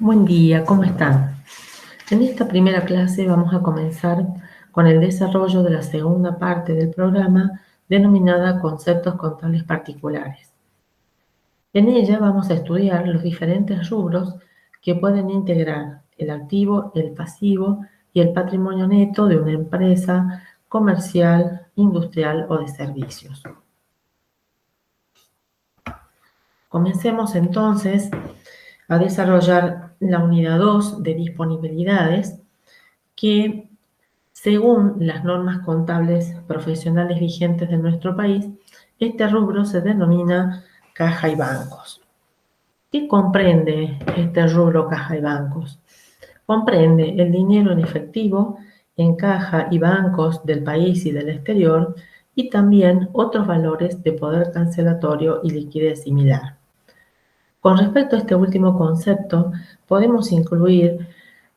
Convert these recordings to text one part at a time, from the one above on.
Buen día, ¿cómo están? En esta primera clase vamos a comenzar con el desarrollo de la segunda parte del programa denominada Conceptos Contables Particulares. En ella vamos a estudiar los diferentes rubros que pueden integrar el activo, el pasivo y el patrimonio neto de una empresa comercial, industrial o de servicios. Comencemos entonces a desarrollar la unidad 2 de disponibilidades que, según las normas contables profesionales vigentes de nuestro país, este rubro se denomina caja y bancos. ¿Qué comprende este rubro caja y bancos? Comprende el dinero en efectivo en caja y bancos del país y del exterior y también otros valores de poder cancelatorio y liquidez similar. Con respecto a este último concepto, podemos incluir,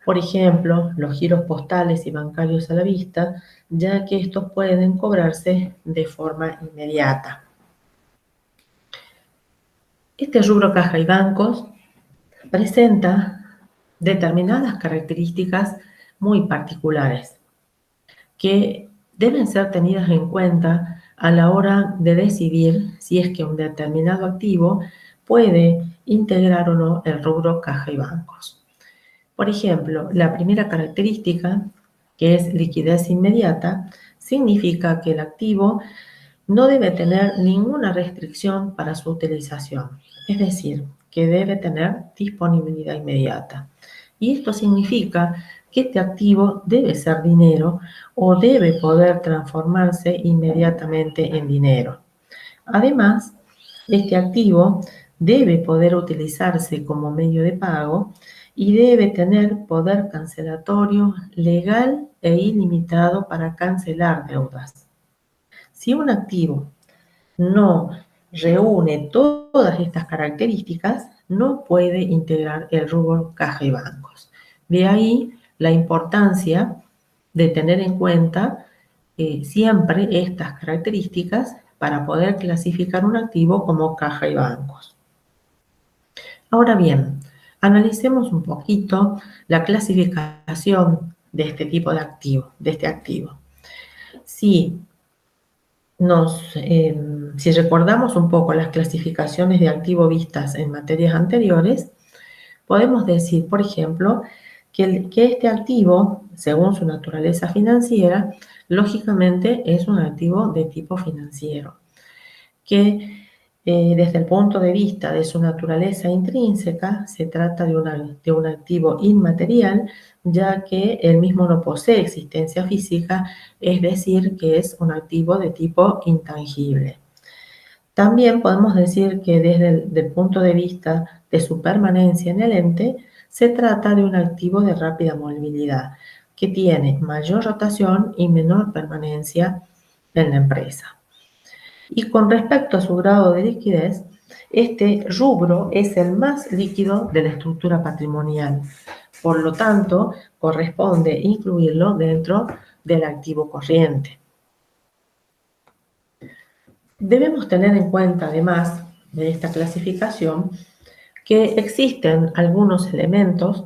por ejemplo, los giros postales y bancarios a la vista, ya que estos pueden cobrarse de forma inmediata. Este rubro caja y bancos presenta determinadas características muy particulares que deben ser tenidas en cuenta a la hora de decidir si es que un determinado activo puede integrar o no el rubro caja y bancos. Por ejemplo, la primera característica, que es liquidez inmediata, significa que el activo no debe tener ninguna restricción para su utilización, es decir, que debe tener disponibilidad inmediata. Y esto significa que este activo debe ser dinero o debe poder transformarse inmediatamente en dinero. Además, este activo debe poder utilizarse como medio de pago y debe tener poder cancelatorio legal e ilimitado para cancelar deudas. Si un activo no reúne todas estas características, no puede integrar el rubro caja y bancos. De ahí la importancia de tener en cuenta siempre estas características para poder clasificar un activo como caja y bancos. Ahora bien, analicemos un poquito la clasificación de este tipo de activo, de este activo. Si recordamos un poco las clasificaciones de activo vistas en materias anteriores, podemos decir, por ejemplo, que este activo, según su naturaleza financiera, lógicamente es un activo de tipo financiero, que desde el punto de vista de su naturaleza intrínseca, se trata de un activo inmaterial, ya que el mismo no posee existencia física, es decir, que es un activo de tipo intangible. También podemos decir que desde el punto de vista de su permanencia en el ente, se trata de un activo de rápida movilidad, que tiene mayor rotación y menor permanencia en la empresa. Y con respecto a su grado de liquidez, este rubro es el más líquido de la estructura patrimonial. Por lo tanto, corresponde incluirlo dentro del activo corriente. Debemos tener en cuenta, además de esta clasificación, que existen algunos elementos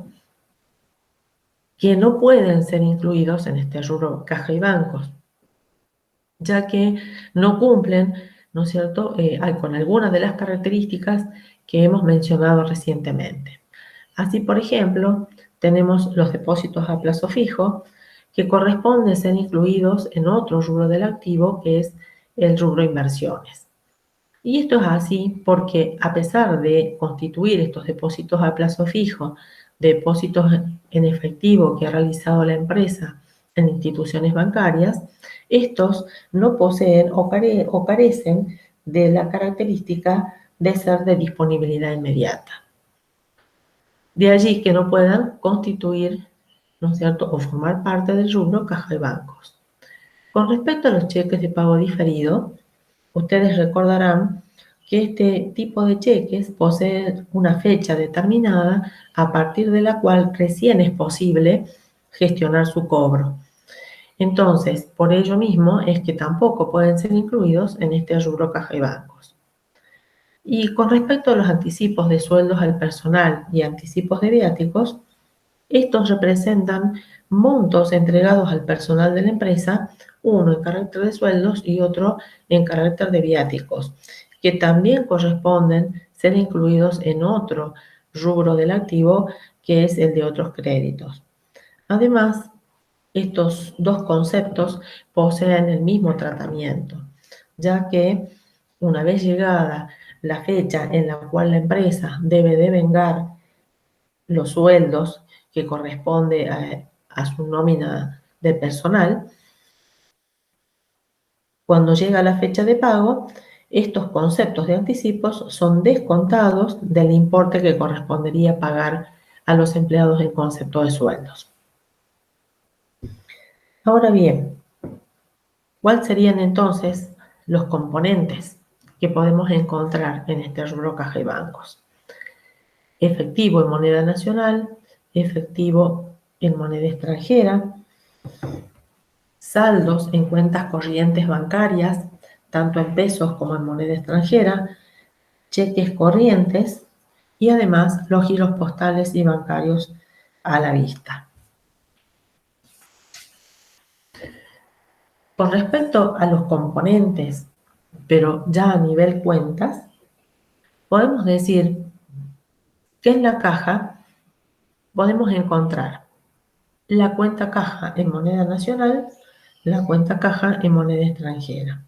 que no pueden ser incluidos en este rubro caja y bancos, ya que no cumplen, ¿no es cierto?, con algunas de las características que hemos mencionado recientemente. Así, por ejemplo, tenemos los depósitos a plazo fijo, que corresponden ser incluidos en otro rubro del activo, que es el rubro inversiones. Y esto es así porque, a pesar de constituir estos depósitos a plazo fijo, depósitos en efectivo que ha realizado la empresa en instituciones bancarias, estos no poseen o carecen de la característica de ser de disponibilidad inmediata. De allí que no puedan constituir, ¿no es cierto?, o formar parte del rubro caja y bancos. Con respecto a los cheques de pago diferido, ustedes recordarán que este tipo de cheques posee una fecha determinada a partir de la cual recién es posible gestionar su cobro. Entonces, por ello mismo es que tampoco pueden ser incluidos en este rubro caja y bancos. Y con respecto a los anticipos de sueldos al personal y anticipos de viáticos, estos representan montos entregados al personal de la empresa, uno en carácter de sueldos y otro en carácter de viáticos, que también corresponden ser incluidos en otro rubro del activo, que es el de otros créditos. Además, estos dos conceptos poseen el mismo tratamiento, ya que una vez llegada la fecha en la cual la empresa debe devengar los sueldos que corresponde a su nómina de personal, cuando llega la fecha de pago, estos conceptos de anticipos son descontados del importe que correspondería pagar a los empleados en concepto de sueldos. Ahora bien, ¿cuáles serían entonces los componentes que podemos encontrar en este rubro caja y bancos? Efectivo en moneda nacional, efectivo en moneda extranjera, saldos en cuentas corrientes bancarias, tanto en pesos como en moneda extranjera, cheques corrientes y además los giros postales y bancarios a la vista. Con respecto a los componentes, pero ya a nivel cuentas, podemos decir que en la caja podemos encontrar la cuenta caja en moneda nacional, la cuenta caja en moneda extranjera.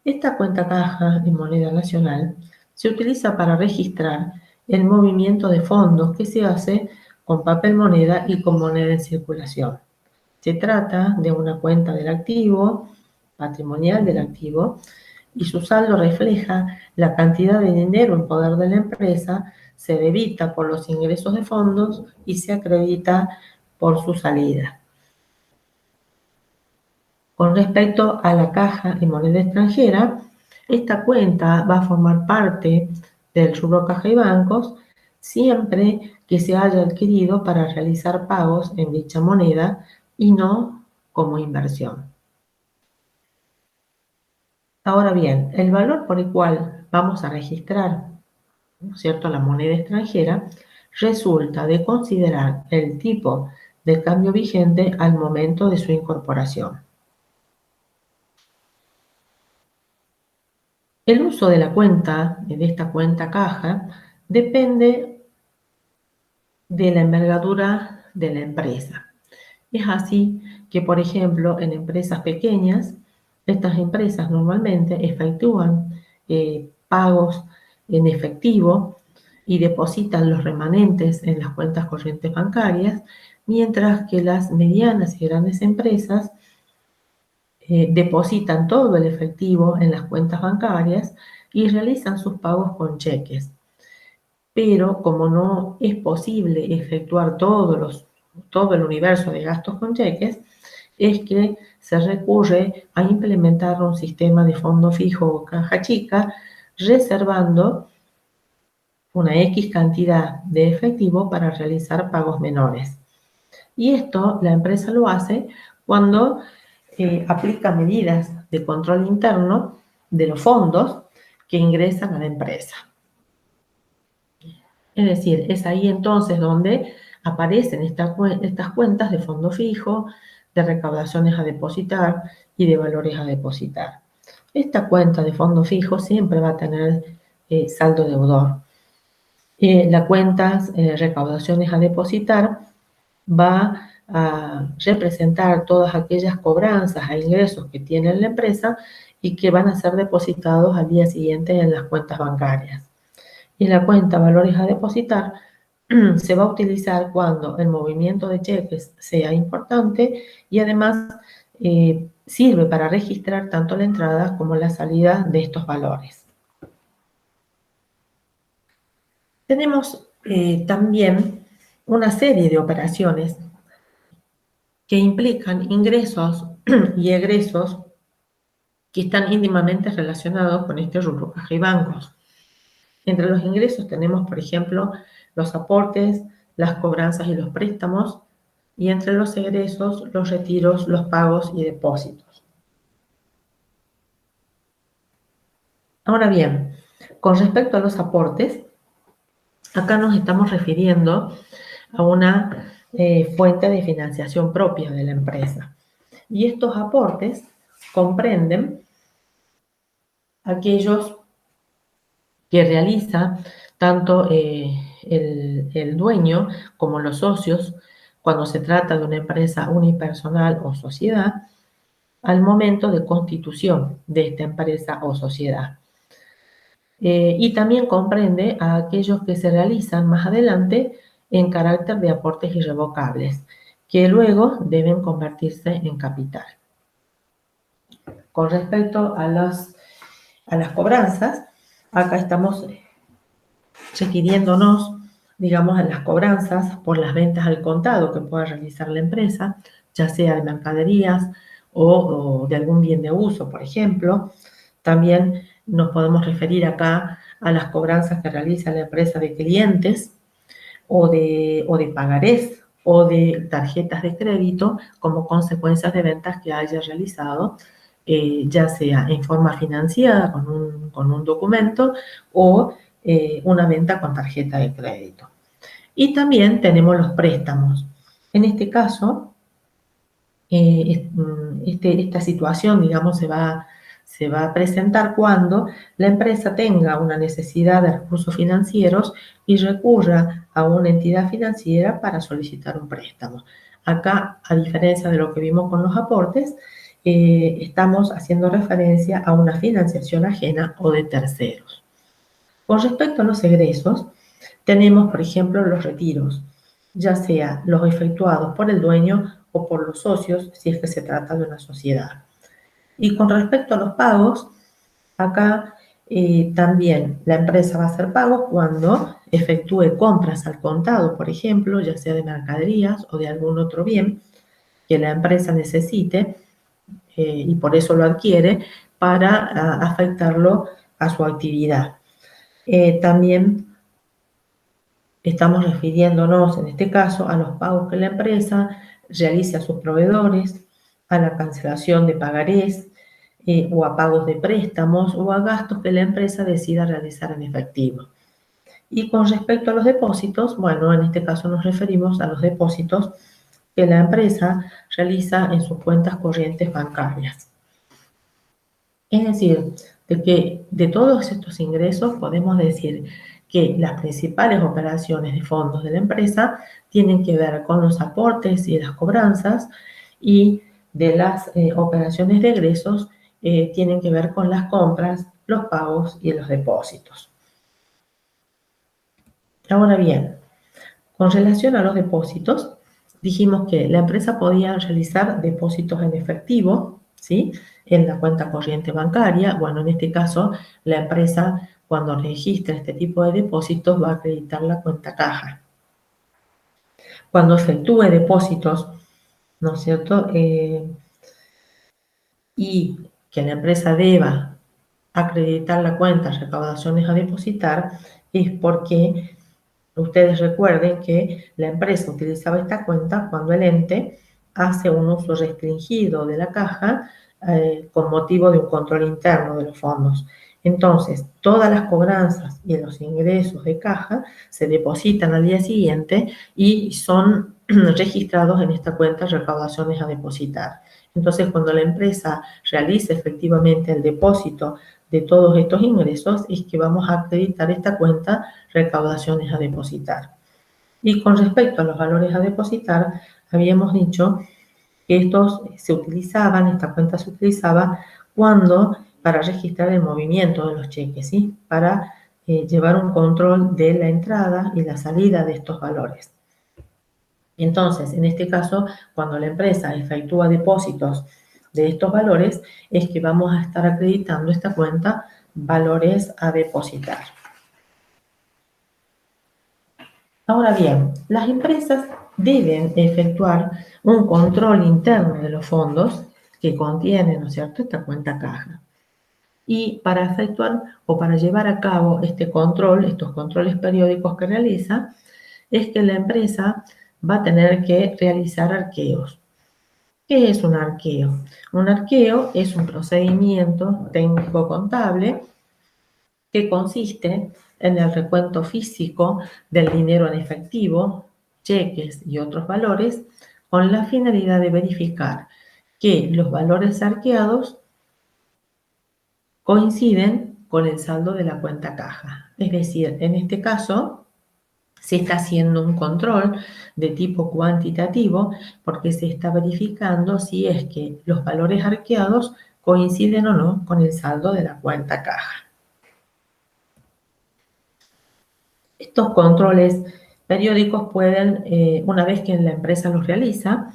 Esta cuenta caja en moneda nacional se utiliza para registrar el movimiento de fondos que se hace con papel moneda y con moneda en circulación. Se trata de una cuenta del activo, patrimonial del activo, y su saldo refleja la cantidad de dinero en poder de la empresa, se debita por los ingresos de fondos y se acredita por su salida. Con respecto a la caja en moneda extranjera, esta cuenta va a formar parte del rubro caja y bancos siempre que se haya adquirido para realizar pagos en dicha moneda y no como inversión. Ahora bien, el valor por el cual vamos a registrar, ¿no es cierto?, la moneda extranjera, resulta de considerar el tipo de cambio vigente al momento de su incorporación. El uso de la cuenta, de esta cuenta caja, depende de la envergadura de la empresa. Es así que, por ejemplo, en empresas pequeñas, estas empresas normalmente efectúan pagos en efectivo y depositan los remanentes en las cuentas corrientes bancarias, mientras que las medianas y grandes empresas depositan todo el efectivo en las cuentas bancarias y realizan sus pagos con cheques. Pero como no es posible efectuar todo el universo de gastos con cheques, es que se recurre a implementar un sistema de fondo fijo o caja chica, reservando una X cantidad de efectivo para realizar pagos menores. Y esto la empresa lo hace cuando aplica medidas de control interno de los fondos que ingresan a la empresa. Es decir, es ahí entonces donde aparecen estas cuentas de fondo fijo, de recaudaciones a depositar y de valores a depositar. Esta cuenta de fondo fijo siempre va a tener saldo deudor. La cuenta recaudaciones a depositar va a representar todas aquellas cobranzas e ingresos que tiene la empresa y que van a ser depositados al día siguiente en las cuentas bancarias. Y la cuenta valores a depositar se va a utilizar cuando el movimiento de cheques sea importante y además sirve para registrar tanto la entrada como la salida de estos valores. Tenemos también una serie de operaciones que implican ingresos y egresos que están íntimamente relacionados con este rubro caja y bancos. Entre los ingresos tenemos, por ejemplo, los aportes, las cobranzas y los préstamos, y entre los egresos, los retiros, los pagos y depósitos. Ahora bien, Con respecto a los aportes, acá nos estamos refiriendo a una fuente de financiación propia de la empresa. Y estos aportes comprenden aquellos que realiza tanto el dueño como los socios cuando se trata de una empresa unipersonal o sociedad al momento de constitución de esta empresa o sociedad. Y también comprende a aquellos que se realizan más adelante en carácter de aportes irrevocables, que luego deben convertirse en capital. Con respecto a las cobranzas, acá estamos refiriéndonos, digamos, a las cobranzas por las ventas al contado que pueda realizar la empresa, ya sea de mercaderías o de algún bien de uso, por ejemplo. También nos podemos referir acá a las cobranzas que realiza la empresa de clientes o de pagarés o de tarjetas de crédito como consecuencias de ventas que haya realizado, ya sea en forma financiada con un documento o una venta con tarjeta de crédito. Y también tenemos los préstamos. En este caso, esta situación, digamos, se va a presentar cuando la empresa tenga una necesidad de recursos financieros y recurra a una entidad financiera para solicitar un préstamo. Acá, a diferencia de lo que vimos con los aportes, estamos haciendo referencia a una financiación ajena o de terceros. Con respecto a los egresos, tenemos, por ejemplo, los retiros, ya sea los efectuados por el dueño o por los socios, si es que se trata de una sociedad. Y con respecto a los pagos, acá también la empresa va a hacer pagos cuando efectúe compras al contado, por ejemplo, ya sea de mercaderías o de algún otro bien que la empresa necesite y por eso lo adquiere para afectarlo a su actividad. También estamos refiriéndonos, en este caso, a los pagos que la empresa realice a sus proveedores, a la cancelación de pagarés o a pagos de préstamos o a gastos que la empresa decida realizar en efectivo. Y con respecto a los depósitos, bueno, en este caso nos referimos a los depósitos que la empresa realiza en sus cuentas corrientes bancarias. Es decir, de que de todos estos ingresos podemos decir que las principales operaciones de fondos de la empresa tienen que ver con los aportes y las cobranzas y de las operaciones de egresos tienen que ver con las compras, los pagos y los depósitos. Ahora bien, con relación a los depósitos, dijimos que la empresa podía realizar depósitos en efectivo, ¿sí? En la cuenta corriente bancaria. Bueno, en este caso, la empresa, cuando registra este tipo de depósitos, va a acreditar la cuenta caja. Cuando efectúe depósitos, ¿no es cierto? Y que la empresa deba acreditar la cuenta recaudaciones a depositar, es porque ustedes recuerden que la empresa utilizaba esta cuenta cuando el ente hace un uso restringido de la caja con motivo de un control interno de los fondos. Entonces, todas las cobranzas y los ingresos de caja se depositan al día siguiente y son registrados en esta cuenta recaudaciones a depositar. Entonces, cuando la empresa realice efectivamente el depósito de todos estos ingresos, es que vamos a acreditar esta cuenta recaudaciones a depositar. Y con respecto a los valores a depositar, habíamos dicho que estos se utilizaban, esta cuenta se utilizaba cuando, para registrar el movimiento de los cheques, ¿sí? Para llevar un control de la entrada y la salida de estos valores. Entonces, en este caso, cuando la empresa efectúa depósitos de estos valores, es que vamos a estar acreditando esta cuenta valores a depositar. Ahora bien, las empresas deben efectuar un control interno de los fondos que contienen, ¿no es cierto?, esta cuenta caja. Y para efectuar o para llevar a cabo este control, estos controles periódicos que realiza, es que la empresa va a tener que realizar arqueos. ¿Qué es un arqueo? Un arqueo es un procedimiento técnico contable que consiste en el recuento físico del dinero en efectivo, cheques y otros valores, con la finalidad de verificar que los valores arqueados coinciden con el saldo de la cuenta caja. Es decir, en este caso se está haciendo un control de tipo cuantitativo porque se está verificando si es que los valores arqueados coinciden o no con el saldo de la cuenta caja. Estos controles periódicos pueden, una vez que la empresa los realiza,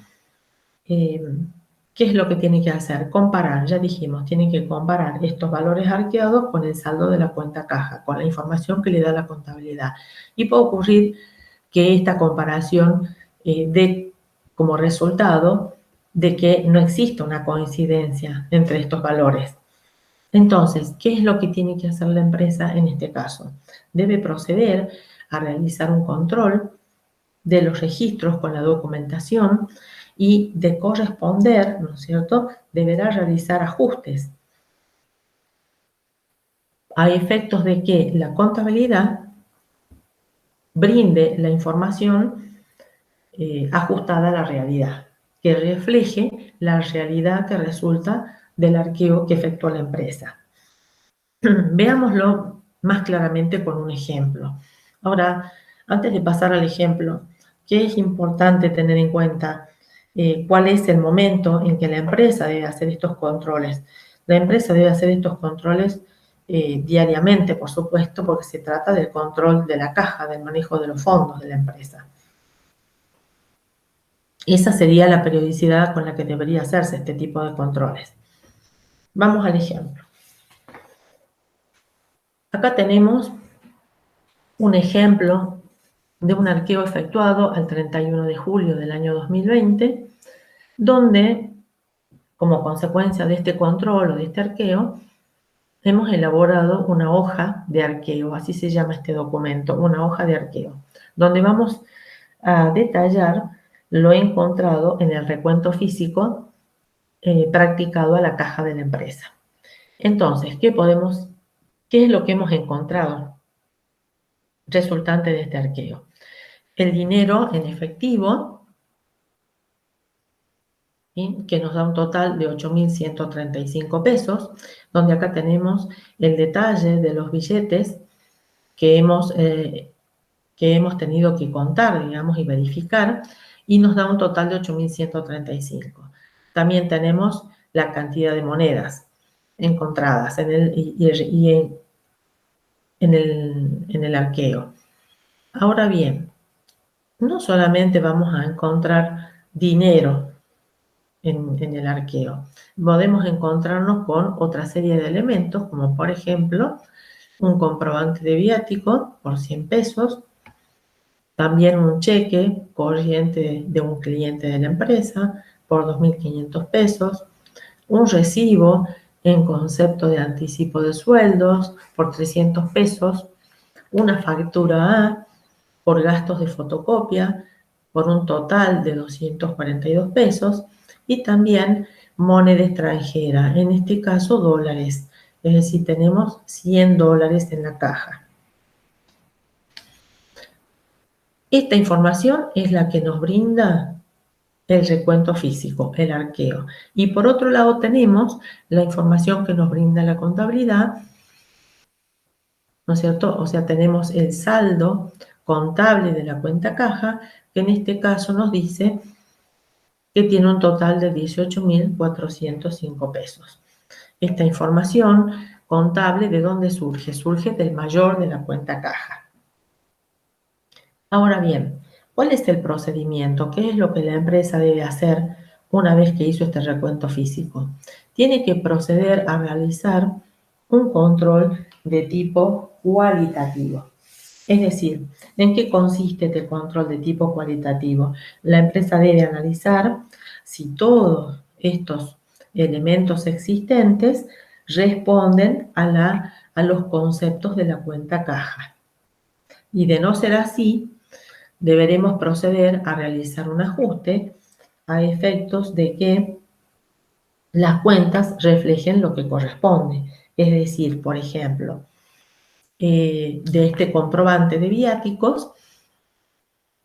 ¿qué es lo que tiene que hacer? Comparar, ya dijimos, tiene que comparar estos valores arqueados con el saldo de la cuenta caja, con la información que le da la contabilidad. Y puede ocurrir que esta comparación dé como resultado de que no existe una coincidencia entre estos valores. Entonces, ¿qué es lo que tiene que hacer la empresa en este caso? Debe proceder a realizar un control de los registros con la documentación y de corresponder, ¿no es cierto?, deberá realizar ajustes a efectos de que la contabilidad brinde la información ajustada a la realidad, que refleje la realidad que resulta del arqueo que efectuó la empresa. Veámoslo más claramente con un ejemplo. Ahora, antes de pasar al ejemplo, ¿qué es importante tener en cuenta? ¿Cuál es el momento en que la empresa debe hacer estos controles? La empresa debe hacer estos controles diariamente, por supuesto, porque se trata del control de la caja, del manejo de los fondos de la empresa. Esa sería la periodicidad con la que debería hacerse este tipo de controles. Vamos al ejemplo. Acá tenemos un ejemplo de un arqueo efectuado al 31 de julio del año 2020, donde, como consecuencia de este control o de este arqueo, hemos elaborado una hoja de arqueo, así se llama este documento, una hoja de arqueo, donde vamos a detallar lo encontrado en el recuento físico practicado a la caja de la empresa. Entonces, ¿qué es lo que hemos encontrado resultante de este arqueo? El dinero en efectivo, ¿sí?, que nos da un total de 8.135 pesos, donde acá tenemos el detalle de los billetes que hemos tenido que contar, digamos, y verificar, y nos da un total de 8.135. También tenemos la cantidad de monedas encontradas en el arqueo. Ahora bien, no solamente vamos a encontrar dinero en el arqueo, podemos encontrarnos con otra serie de elementos, como por ejemplo, un comprobante de viático por 100 pesos, también un cheque corriente de un cliente de la empresa por 2.500 pesos, un recibo en concepto de anticipo de sueldos por 300 pesos, una factura A por gastos de fotocopia por un total de 242 pesos y también moneda extranjera, en este caso dólares, es decir, tenemos 100 dólares en la caja. Esta información es la que nos brinda el recuento físico, el arqueo. Y por otro lado tenemos la información que nos brinda la contabilidad, ¿no es cierto? O sea, tenemos el saldo contable de la cuenta caja, que en este caso nos dice que tiene un total de 18.405 pesos. Esta información contable, ¿de dónde surge? Surge del mayor de la cuenta caja. Ahora bien, ¿cuál es el procedimiento? ¿Qué es lo que la empresa debe hacer una vez que hizo este recuento físico? Tiene que proceder a realizar un control de tipo cualitativo. Es decir, ¿en qué consiste este control de tipo cualitativo? La empresa debe analizar si todos estos elementos existentes responden a los conceptos de la cuenta caja. Y de no ser así, deberemos proceder a realizar un ajuste a efectos de que las cuentas reflejen lo que corresponde. Es decir, por ejemplo, de este comprobante de viáticos,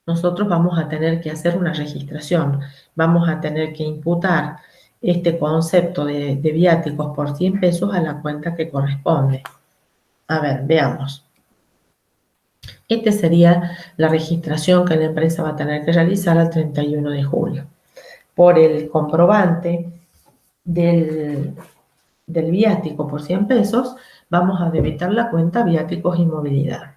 nosotros vamos a tener que hacer una registración. Vamos a tener que imputar este concepto de viáticos por 100 pesos a la cuenta que corresponde. A ver, veamos. Esta sería la registración que la empresa va a tener que realizar al 31 de julio. Por el comprobante del viático por 100 pesos, vamos a debitar la cuenta viáticos y movilidad.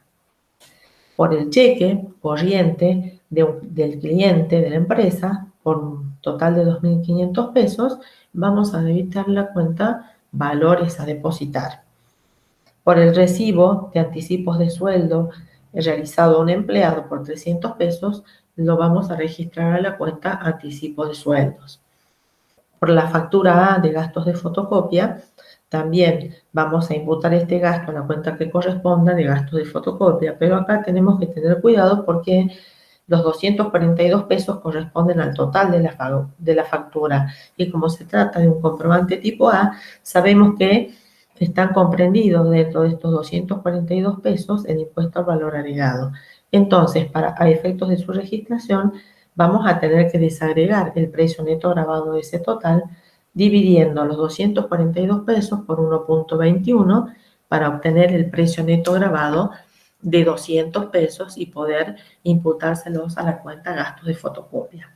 Por el cheque corriente del cliente de la empresa, por un total de 2.500 pesos, vamos a debitar la cuenta valores a depositar. Por el recibo de anticipos de sueldo realizado a un empleado por 300 pesos, lo vamos a registrar a la cuenta anticipo de sueldos. Por la factura A de gastos de fotocopia, también vamos a imputar este gasto a la cuenta que corresponda de gastos de fotocopia, pero acá tenemos que tener cuidado porque los 242 pesos corresponden al total de la factura y como se trata de un comprobante tipo A, sabemos que están comprendidos dentro de estos 242 pesos el impuesto al valor agregado. Entonces, a efectos de su registración, vamos a tener que desagregar el precio neto grabado de ese total, dividiendo los 242 pesos por 1.21 para obtener el precio neto grabado de 200 pesos y poder imputárselos a la cuenta gastos de fotocopia.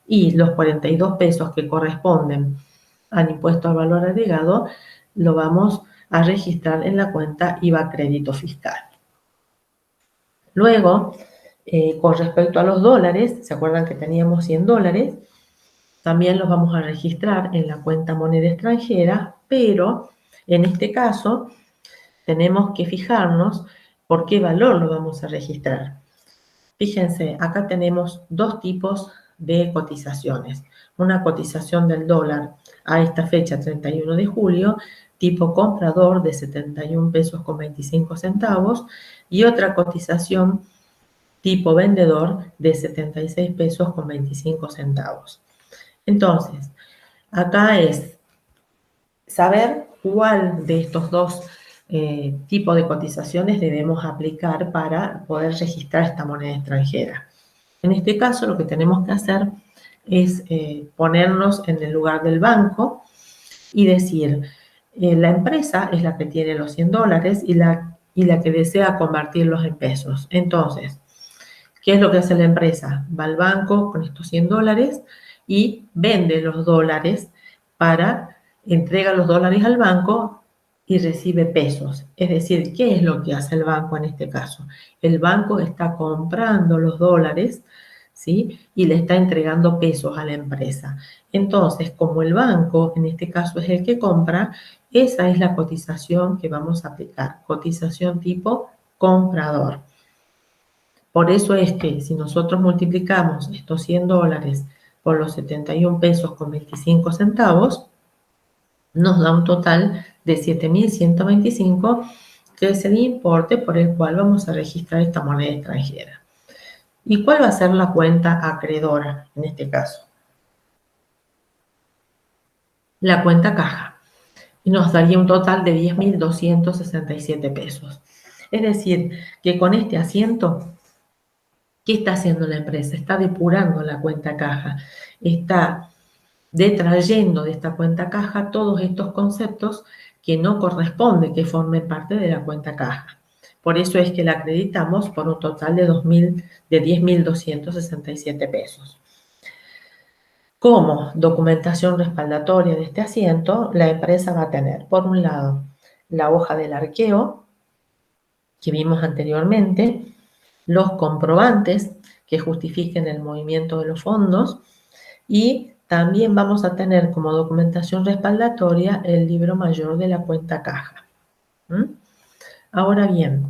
Y los 42 pesos que corresponden al impuesto al valor agregado lo vamos a registrar en la cuenta IVA crédito fiscal. Luego, con respecto a los dólares, ¿se acuerdan que teníamos 100 dólares? También los vamos a registrar en la cuenta moneda extranjera, pero en este caso tenemos que fijarnos por qué valor lo vamos a registrar. Fíjense, acá tenemos dos tipos de cotizaciones. Una cotización del dólar a esta fecha, 31 de julio, tipo comprador de 71 pesos con 25 centavos y otra cotización tipo vendedor de 76 pesos con 25 centavos. Entonces, acá es saber cuál de estos dos tipos de cotizaciones debemos aplicar para poder registrar esta moneda extranjera. En este caso, lo que tenemos que hacer es ponernos en el lugar del banco y decir, la empresa es la que tiene los 100 dólares y la que desea convertirlos en pesos. Entonces, ¿qué es lo que hace la empresa? Va al banco con estos 100 dólares y vende los dólares entrega los dólares al banco y recibe pesos. Es decir, ¿qué es lo que hace el banco en este caso? El banco está comprando los dólares, ¿sí? Y le está entregando pesos a la empresa. Entonces, como el banco en este caso es el que compra, esa es la cotización que vamos a aplicar. Cotización tipo comprador. Por eso es que si nosotros multiplicamos estos 100 dólares por los 71 pesos con 25 centavos, nos da un total de 7.125, que es el importe por el cual vamos a registrar esta moneda extranjera. ¿Y cuál va a ser la cuenta acreedora en este caso? La cuenta caja. Y nos daría un total de 10.267 pesos. Es decir, que con este asiento, ¿qué está haciendo la empresa? Está depurando la cuenta caja. Está detrayendo de esta cuenta caja todos estos conceptos que no corresponde que formen parte de la cuenta caja. Por eso es que la acreditamos por un total de 10.267 pesos. Como documentación respaldatoria de este asiento, la empresa va a tener, por un lado, la hoja del arqueo que vimos anteriormente, los comprobantes que justifiquen el movimiento de los fondos y también vamos a tener como documentación respaldatoria el libro mayor de la cuenta caja. Ahora bien,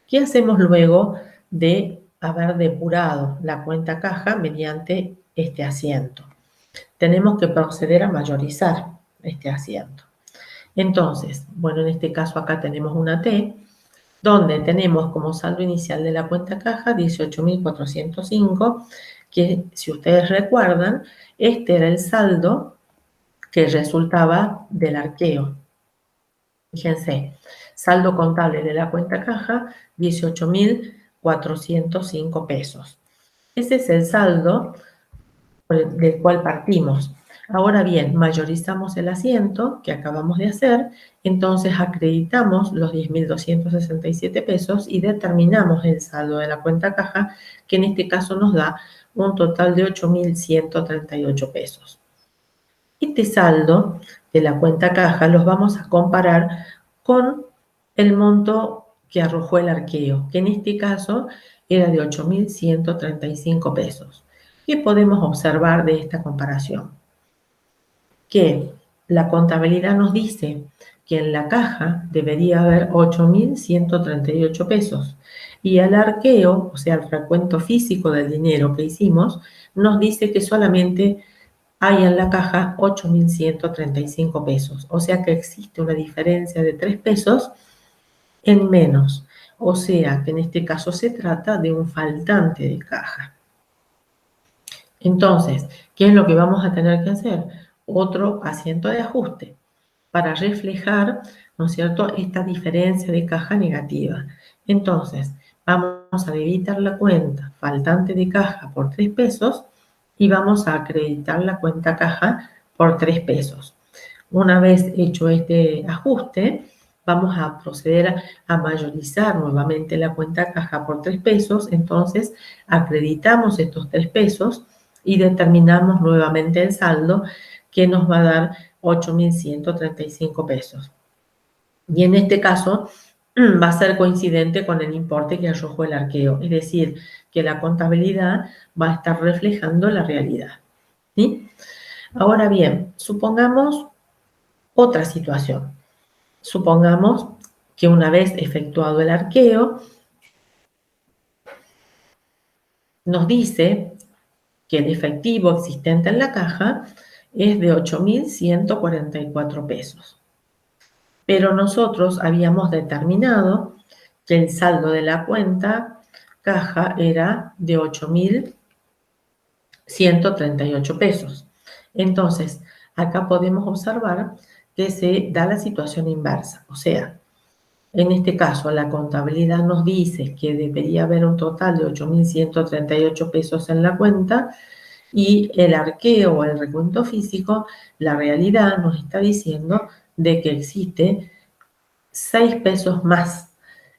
¿qué hacemos luego de haber depurado la cuenta caja mediante este asiento? Tenemos que proceder a mayorizar este asiento. Entonces, bueno, en este caso acá tenemos una T, donde tenemos como saldo inicial de la cuenta caja 18.405, que si ustedes recuerdan, este era el saldo que resultaba del arqueo. Fíjense, saldo contable de la cuenta caja, 18.405 pesos. Ese es el saldo del cual partimos. Ahora bien, mayorizamos el asiento que acabamos de hacer, entonces acreditamos los 10.267 pesos y determinamos el saldo de la cuenta caja, que en este caso nos da un total de 8.138 pesos. Este saldo de la cuenta caja los vamos a comparar con el monto que arrojó el arqueo, que en este caso era de 8.135 pesos. ¿Qué podemos observar de esta comparación? Que la contabilidad nos dice que en la caja debería haber 8.138 pesos y el arqueo, o sea, el recuento físico del dinero que hicimos, nos dice que solamente hay en la caja 8.135 pesos. O sea que existe una diferencia de 3 pesos en menos. O sea que en este caso se trata de un faltante de caja. Entonces, ¿qué es lo que vamos a tener que hacer? Otro asiento de ajuste para reflejar, ¿no es cierto?, esta diferencia de caja negativa. Entonces, vamos a debitar la cuenta faltante de caja por 3 pesos y vamos a acreditar la cuenta caja por 3 pesos. Una vez hecho este ajuste, vamos a proceder a mayorizar nuevamente la cuenta caja por 3 pesos. Entonces, acreditamos estos 3 pesos y determinamos nuevamente el saldo que nos va a dar 8.135 pesos. Y en este caso va a ser coincidente con el importe que arrojó el arqueo, es decir, que la contabilidad va a estar reflejando la realidad, ¿sí? Ahora bien, supongamos otra situación. Supongamos que una vez efectuado el arqueo, nos dice que el efectivo existente en la caja es de 8.144 pesos. Pero nosotros habíamos determinado que el saldo de la cuenta caja era de 8.138 pesos. Entonces, acá podemos observar que se da la situación inversa. O sea, en este caso, la contabilidad nos dice que debería haber un total de 8.138 pesos en la cuenta y el arqueo o el recuento físico, la realidad nos está diciendo de que existe 6 pesos más,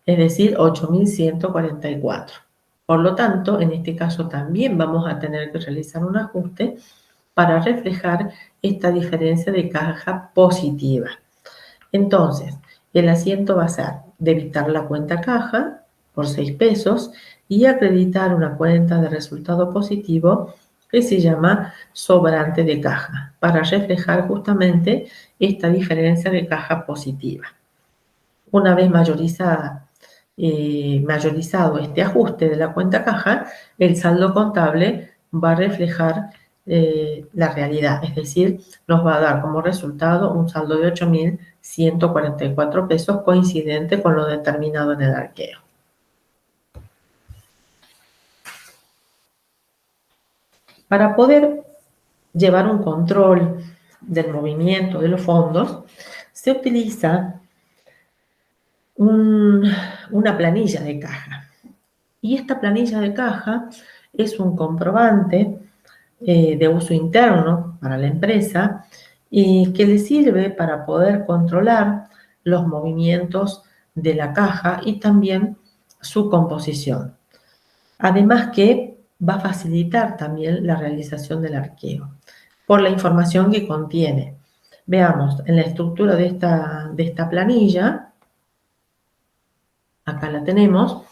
es decir, 8.144. Por lo tanto, en este caso también vamos a tener que realizar un ajuste para reflejar esta diferencia de caja positiva. Entonces, el asiento va a ser debitar la cuenta caja por 6 pesos y acreditar una cuenta de resultado positivo que se llama sobrante de caja para reflejar justamente esta diferencia de caja positiva. Una vez mayorizado este ajuste de la cuenta caja, el saldo contable va a reflejar la realidad, es decir, nos va a dar como resultado un saldo de 8.144 pesos coincidente con lo determinado en el arqueo. Para poder llevar un control del movimiento de los fondos, se utiliza una planilla de caja. Y esta planilla de caja es un comprobante de uso interno para la empresa y que le sirve para poder controlar los movimientos de la caja y también su composición. Además que va a facilitar también la realización del arqueo por la información que contiene. Veamos, en la estructura de esta planilla, acá la tenemos,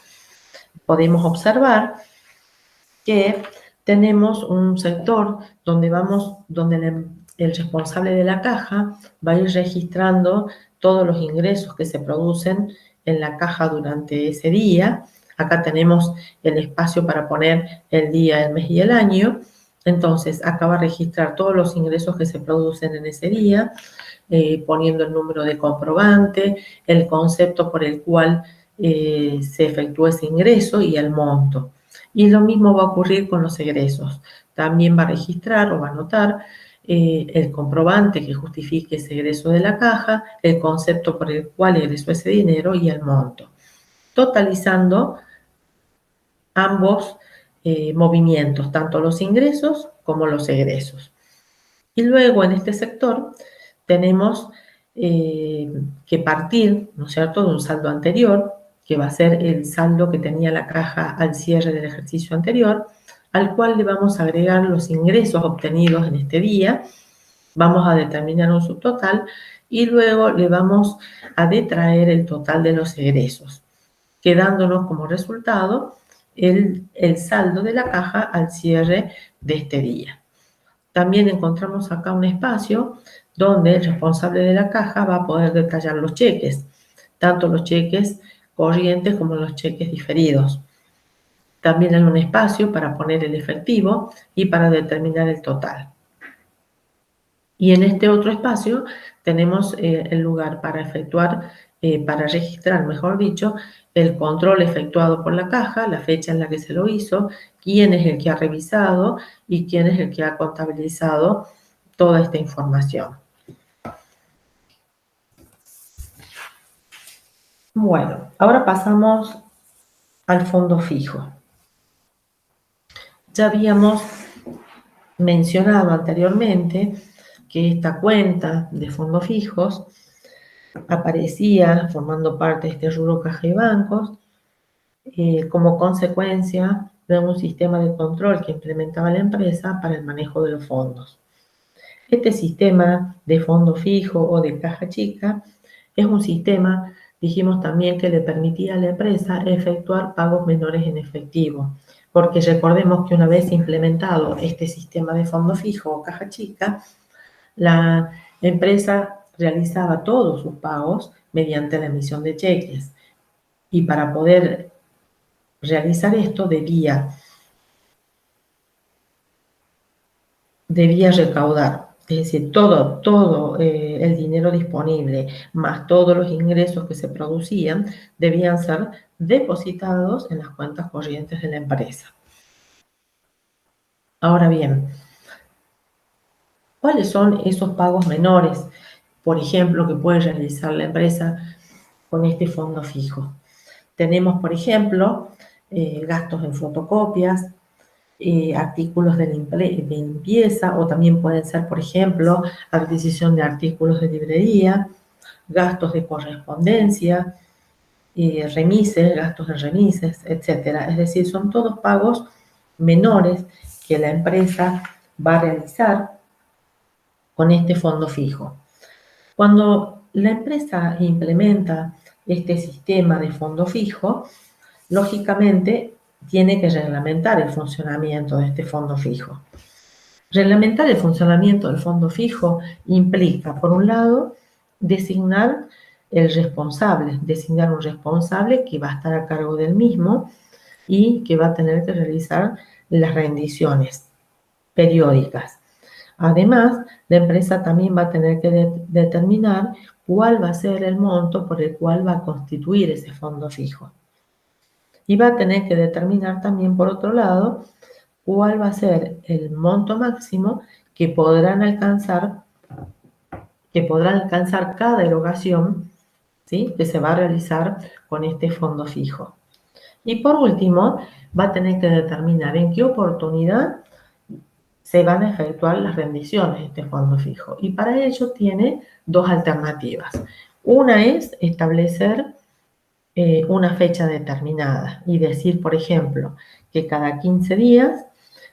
podemos observar que tenemos un sector donde el responsable de la caja va a ir registrando todos los ingresos que se producen en la caja durante ese día. Acá tenemos el espacio para poner el día, el mes y el año. Entonces, acá va a registrar todos los ingresos que se producen en ese día, poniendo el número de comprobante, el concepto por el cual se efectuó ese ingreso y el monto. Y lo mismo va a ocurrir con los egresos. También va a registrar o va a anotar el comprobante que justifique ese egreso de la caja, el concepto por el cual egresó ese dinero y el monto, totalizando ambos movimientos, tanto los ingresos como los egresos. Y luego en este sector tenemos que partir, ¿no es cierto?, de un saldo anterior, que va a ser el saldo que tenía la caja al cierre del ejercicio anterior, al cual le vamos a agregar los ingresos obtenidos en este día, vamos a determinar un subtotal y luego le vamos a detraer el total de los egresos, quedándonos como resultado el saldo de la caja al cierre de este día. También encontramos acá un espacio donde el responsable de la caja va a poder detallar los cheques, tanto los cheques corrientes como los cheques diferidos. También hay un espacio para poner el efectivo y para determinar el total. Y en este otro espacio tenemos el lugar para efectuar, para registrar, mejor dicho, el control efectuado por la caja, la fecha en la que se lo hizo, quién es el que ha revisado y quién es el que ha contabilizado toda esta información. Bueno, ahora pasamos al fondo fijo. Ya habíamos mencionado anteriormente que esta cuenta de fondos fijos aparecía formando parte de este rubro caja y bancos como consecuencia de un sistema de control que implementaba la empresa para el manejo de los fondos. Este sistema de fondo fijo o de caja chica es un sistema, dijimos también, que le permitía a la empresa efectuar pagos menores en efectivo, porque recordemos que una vez implementado este sistema de fondo fijo o caja chica, la empresa realizaba todos sus pagos mediante la emisión de cheques y para poder realizar esto debía recaudar, es decir, todo el dinero disponible, más todos los ingresos que se producían, debían ser depositados en las cuentas corrientes de la empresa. Ahora bien, ¿cuáles son esos pagos menores, por ejemplo, que puede realizar la empresa con este fondo fijo? Tenemos, por ejemplo, gastos en fotocopias, artículos de limpieza, o también pueden ser, por ejemplo, adquisición de artículos de librería, gastos de correspondencia, remises, gastos de remises, etc. Es decir, son todos pagos menores que la empresa va a realizar con este fondo fijo. Cuando la empresa implementa este sistema de fondo fijo, lógicamente tiene que reglamentar el funcionamiento de este fondo fijo. Reglamentar el funcionamiento del fondo fijo implica, por un lado, designar un responsable que va a estar a cargo del mismo y que va a tener que realizar las rendiciones periódicas. Además, la empresa también va a tener que determinar cuál va a ser el monto por el cual va a constituir ese fondo fijo. Y va a tener que determinar también, por otro lado, cuál va a ser el monto máximo que podrán alcanzar cada erogación, ¿sí?, que se va a realizar con este fondo fijo. Y por último, va a tener que determinar en qué oportunidad se van a efectuar las rendiciones de este fondo fijo. Y para ello tiene dos alternativas. Una es establecer una fecha determinada y decir, por ejemplo, que cada 15 días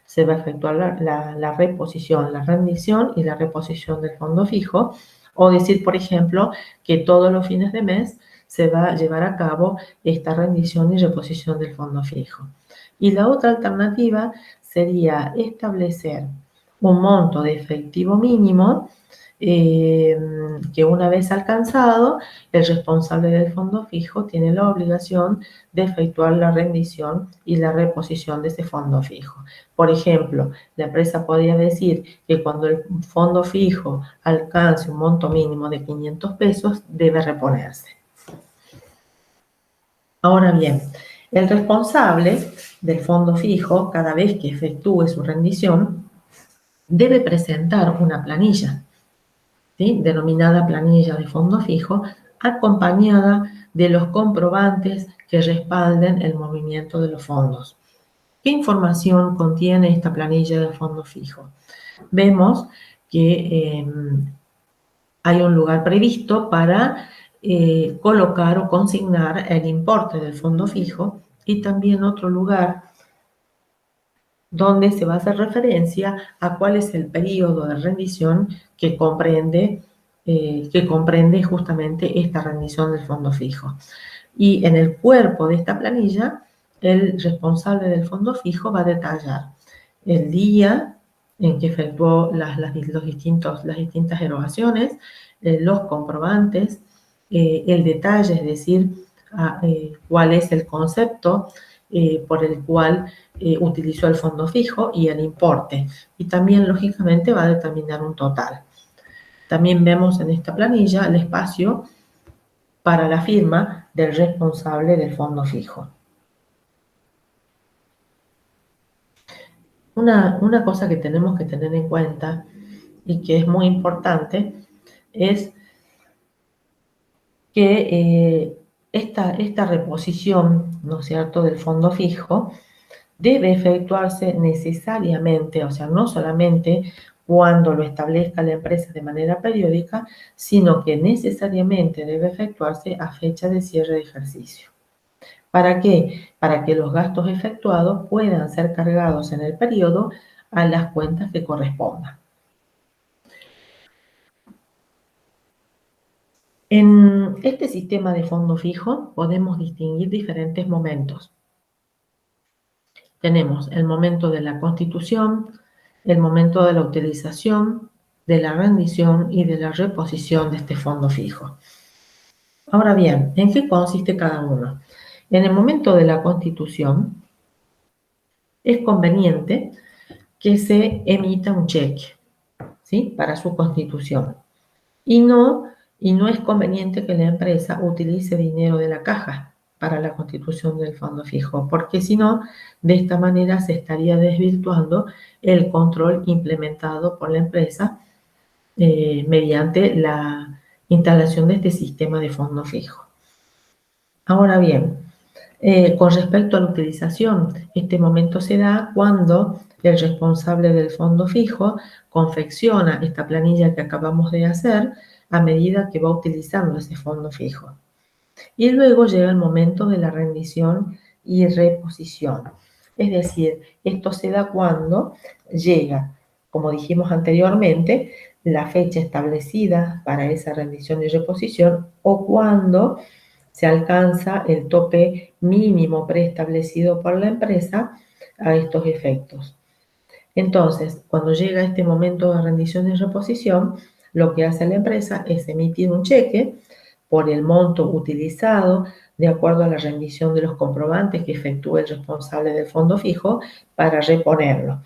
se va a efectuar la reposición, la rendición y la reposición del fondo fijo, o decir, por ejemplo, que todos los fines de mes se va a llevar a cabo esta rendición y reposición del fondo fijo. Y la otra alternativa sería establecer un monto de efectivo mínimo que una vez alcanzado, el responsable del fondo fijo tiene la obligación de efectuar la rendición y la reposición de ese fondo fijo. Por ejemplo, la empresa podría decir que cuando el fondo fijo alcance un monto mínimo de 500 pesos, debe reponerse. Ahora bien, el responsable del fondo fijo, cada vez que efectúe su rendición, debe presentar una planilla, ¿sí?, denominada planilla de fondo fijo, acompañada de los comprobantes que respalden el movimiento de los fondos. ¿Qué información contiene esta planilla de fondo fijo? Vemos que hay un lugar previsto para colocar o consignar el importe del fondo fijo y también otro lugar donde se va a hacer referencia a cuál es el periodo de rendición que comprende justamente esta rendición del fondo fijo. Y en el cuerpo de esta planilla, el responsable del fondo fijo va a detallar el día en que efectuó las distintas erogaciones, los comprobantes, el detalle, es decir, cuál es el concepto por el cual utilizó el fondo fijo y el importe. Y también, lógicamente, va a determinar un total. También vemos en esta planilla el espacio para la firma del responsable del fondo fijo. Una cosa que tenemos que tener en cuenta y que es muy importante es que esta reposición, ¿no es cierto?, del fondo fijo debe efectuarse necesariamente, o sea, no solamente cuando lo establezca la empresa de manera periódica, sino que necesariamente debe efectuarse a fecha de cierre de ejercicio. ¿Para qué? Para que los gastos efectuados puedan ser cargados en el periodo a las cuentas que correspondan. En este sistema de fondo fijo podemos distinguir diferentes momentos. Tenemos el momento de la constitución, el momento de la utilización, de la rendición y de la reposición de este fondo fijo. Ahora bien, ¿en qué consiste cada uno? En el momento de la constitución es conveniente que se emita un cheque, ¿sí?, para su constitución. Y no es conveniente que la empresa utilice dinero de la caja para la constitución del fondo fijo, porque si no, de esta manera se estaría desvirtuando el control implementado por la empresa mediante la instalación de este sistema de fondo fijo. Ahora bien, con respecto a la utilización, este momento se da cuando el responsable del fondo fijo confecciona esta planilla que acabamos de hacer a medida que va utilizando ese fondo fijo. Y luego llega el momento de la rendición y reposición. Es decir, esto se da cuando llega, como dijimos anteriormente, la fecha establecida para esa rendición y reposición o cuando se alcanza el tope mínimo preestablecido por la empresa a estos efectos. Entonces, cuando llega este momento de rendición y reposición, lo que hace la empresa es emitir un cheque por el monto utilizado de acuerdo a la rendición de los comprobantes que efectúe el responsable del fondo fijo para reponerlo.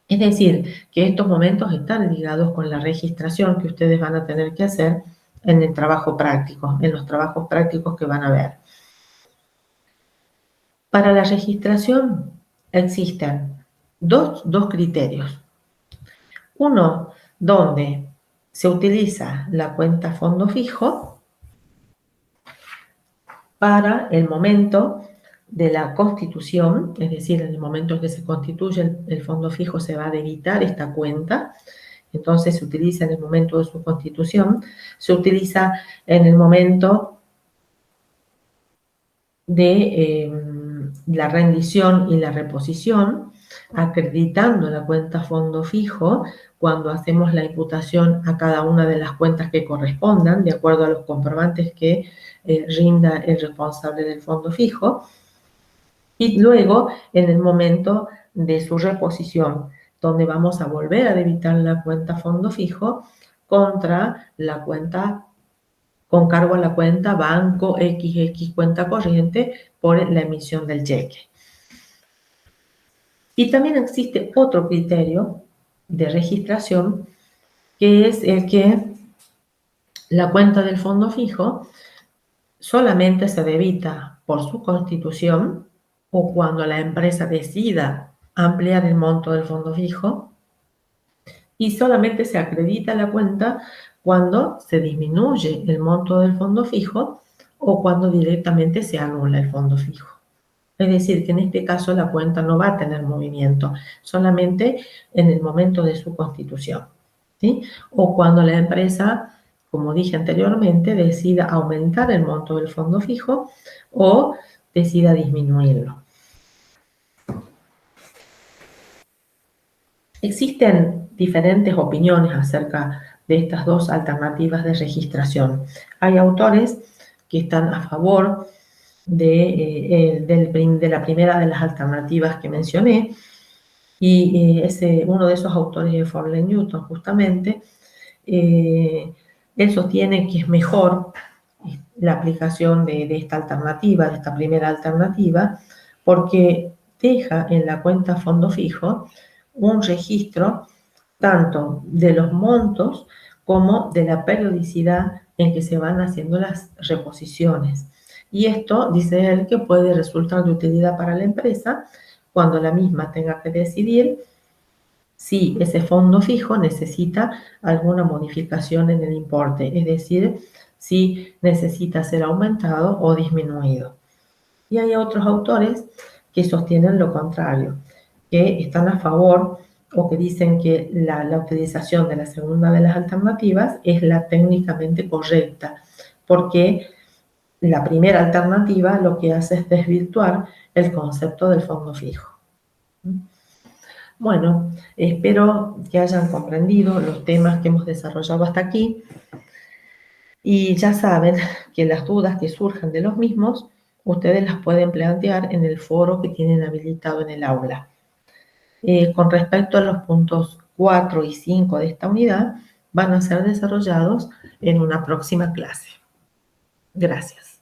Es decir, que estos momentos están ligados con la registración que ustedes van a tener que hacer en el trabajo práctico, en los trabajos prácticos que van a ver. Para la registración existen dos criterios. Uno, donde se utiliza la cuenta fondo fijo para el momento de la constitución, es decir, en el momento en que se constituye el fondo fijo se va a debitar esta cuenta, entonces se utiliza en el momento de su constitución, se utiliza en el momento de la rendición y la reposición, acreditando la cuenta fondo fijo cuando hacemos la imputación a cada una de las cuentas que correspondan, de acuerdo a los comprobantes que rinda el responsable del fondo fijo, y luego en el momento de su reposición, donde vamos a volver a debitar la cuenta fondo fijo contra la cuenta con cargo a la cuenta banco XX cuenta corriente por la emisión del cheque. Y también existe otro criterio de registración, que es el que la cuenta del fondo fijo solamente se debita por su constitución o cuando la empresa decida ampliar el monto del fondo fijo, y solamente se acredita la cuenta cuando se disminuye el monto del fondo fijo o cuando directamente se anula el fondo fijo. Es decir, que en este caso la cuenta no va a tener movimiento, solamente en el momento de su constitución, ¿sí? O cuando la empresa, como dije anteriormente, decida aumentar el monto del fondo fijo o decida disminuirlo. Existen diferentes opiniones acerca de estas dos alternativas de registración. Hay autores que están a favor de la primera de las alternativas que mencioné, y uno de esos autores es Forley Newton, justamente. Él sostiene que es mejor la aplicación de esta alternativa, de esta primera alternativa, porque deja en la cuenta fondo fijo un registro tanto de los montos como de la periodicidad en que se van haciendo las reposiciones. Y esto, dice él, que puede resultar de utilidad para la empresa cuando la misma tenga que decidir si ese fondo fijo necesita alguna modificación en el importe, es decir, si necesita ser aumentado o disminuido. Y hay otros autores que sostienen lo contrario, que están a favor o que dicen que la utilización de la segunda de las alternativas es la técnicamente correcta, porque la primera alternativa lo que hace es desvirtuar el concepto del fondo fijo. Bueno, espero que hayan comprendido los temas que hemos desarrollado hasta aquí, y ya saben que las dudas que surjan de los mismos, ustedes las pueden plantear en el foro que tienen habilitado en el aula. Con respecto a los puntos 4 y 5 de esta unidad, van a ser desarrollados en una próxima clase. Gracias.